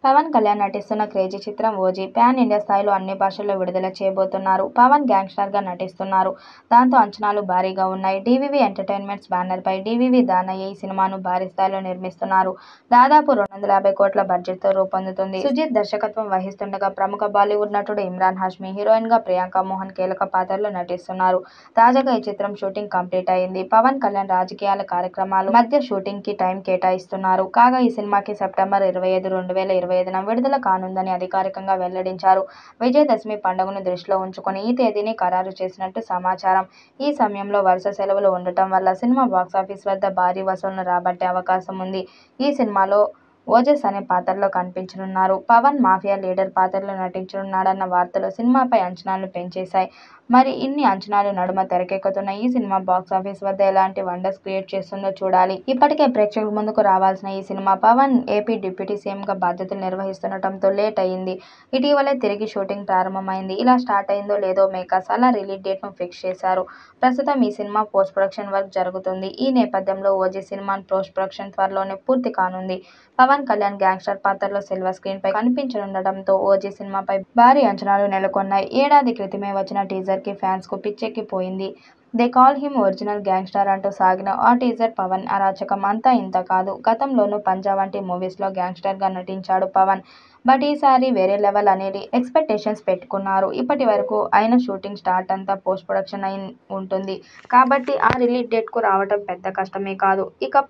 పవన్ కళ్యాణ్ నటిస్తున్న క్రేజీ చిత్రం OG pan India స్థాయిలో అన్ని భాషల్లో విడుదల చేయబోతున్నారు. పవన్ గ్యాంగ్స్టర్ గా నటిస్తున్నారు. దాంతో అంచనాలు భారీగా ఉన్నాయి. డివివి ఎంటర్టైన్మెంట్స్ బ్యానర్ పై డివివి దానయ్య ఈ సినిమాను భారీ స్థాయిలో నిర్మిస్తున్నారు. దాదాపు 250 కోట్ల బడ్జెట్ తో రూపొందుతుంది. సుజిత్ దర్శకత్వం వహిస్తుండగా ప్రముఖ బాలీవుడ్ నటుడు ఇమ్రాన్ హాష్మి, హీరోయిన్ గా ప్రియాంక మోహన్ కీలక పాత్రలో నటిస్తున్నారు. తాజాగా ఈ చిత్రం షూటింగ్ కంప్లీట్ అయింది. పవన్ కళ్యాణ్ రాజకీయాల కార్యక్రమాలు మధ్య షూటింగ్ కి టైం కేటాయిస్తున్నారు. కాగా ఈ సినిమాకి సెప్టెంబర్ 25, 2025న విడుదల కానుందని అధికారికంగా వెల్లడించారు. విజయదశమి పండుగను దృష్టిలో ఉంచుకొని ఈ తేదీని ఖరారు చేసినట్టు సమాచారం. ఈ సమయంలో వరుస సెలవులు ఉండటం వల్ల సినిమా బాక్సాఫీస్ వద్ద భారీ వసూళ్లను రాబట్టే అవకాశం ఉంది. ఈ సినిమాలో ఓజస్ అనే పాత్రలో కనిపించనున్నారు. పవన్ మాఫియా లీడర్ పాత్రలో నటించనున్నాడన్న వార్తలు సినిమాపై అంచనాలను పెంచేశాయి. మరి ఇన్ని అంచనాల నడుమ తెరకెక్కుతున్న ఈ సినిమా బాక్సాఫీస్ వద్ద ఎలాంటి వండర్స్ క్రియేట్ చేస్తుందో చూడాలి. ఇప్పటికే ప్రేక్షకుల ముందుకు రావాల్సిన ఈ సినిమా పవన్ ఏపీ డిప్యూటీ సీఎంగా బాధ్యతలు నిర్వహిస్తుండటంతో లేట్ అయింది. ఇటీవలే తిరిగి షూటింగ్ ప్రారంభమైంది. ఇలా స్టార్ట్ అయిందో లేదో మేకర్స్ అలా రిలీజ్ డేట్ ను ఫిక్స్ చేశారు. ప్రస్తుతం ఈ సినిమా పోస్ట్ ప్రొడక్షన్ వర్క్ జరుగుతుంది. ఈ నేపథ్యంలో ఓజీ సినిమా పోస్ట్ ప్రొడక్షన్ త్వరలోనే పూర్తి కానుంది. పవన్ కళ్యాణ్ గ్యాంగ్స్టర్ పాత్రలో సిల్వర్ స్క్రీన్ పై కనిపించనుండటంతో ఓజీ సినిమాపై భారీ అంచనాలు నెలకొన్నాయి. ఏడాది క్రితమే వచ్చిన టీజర్ కి ఫ్యాన్స్ కు పిచ్చెక్కిపోయింది. They call him original gangster అంటూ సాగిన ఆ టీజర్ పవన్ అరాచకం అంతా ఇంత కాదు. గతంలోనూ పంజా వంటి మూవీస్ లో గ్యాంగ్స్టర్ గా నటించాడు పవన్. బట్ ఈసారి వేరే లెవెల్ అనేది ఎక్స్పెక్టేషన్స్ పెట్టుకున్నారు. ఇప్పటి వరకు అయిన షూటింగ్ స్టార్ట్ అంతా పోస్ట్ ప్రొడక్షన్ అయి ఉంటుంది. కాబట్టి ఆ రిలీజ్ డేట్ కు రావటం పెద్ద కష్టమే కాదు. ఇక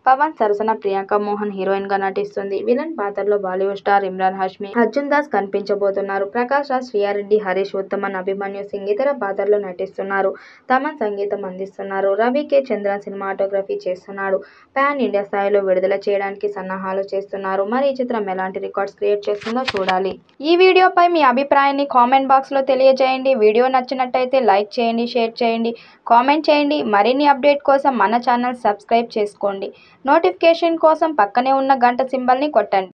పవన్ సరసన ప్రియాంక మోహన్ హీరోయిన్ గా నటిస్తుంది. విలన్ పాత్రలో బాలీవుడ్ స్టార్ ఇమ్రాన్ హాష్మి, అర్జున్ దాస్ కనిపించబోతున్నారు. ప్రకాష్ రాజ్, శ్రియారెడ్డి, హరీష్, ఉత్తమన్, అభిమన్యు సింగ్ ఇతర పాత్రల్లో నటిస్తున్నారు. తమన్ సంగీతం అందిస్తున్నారు. రవి కే చంద్రన్ సినిమాటోగ్రఫీ చేస్తున్నాడు. పాన్ ఇండియా స్థాయిలో విడుదల చేయడానికి సన్నాహాలు చేస్తున్నారు. మరి ఈ చిత్రం ఎలాంటి రికార్డ్స్ క్రియేట్ చేస్తుందో చూడాలి. ఈ వీడియోపై మీ అభిప్రాయాన్ని కామెంట్ బాక్స్ లో తెలియజేయండి. వీడియో నచ్చినట్టయితే లైక్ చేయండి, షేర్ చేయండి, కామెంట్ చేయండి. మరిన్ని అప్డేట్ కోసం మన ఛానల్ సబ్స్క్రైబ్ చేసుకోండి. నోటిఫికేషన్ కోసం పక్కనే ఉన్న గంట సింబల్ ని కొట్టండి.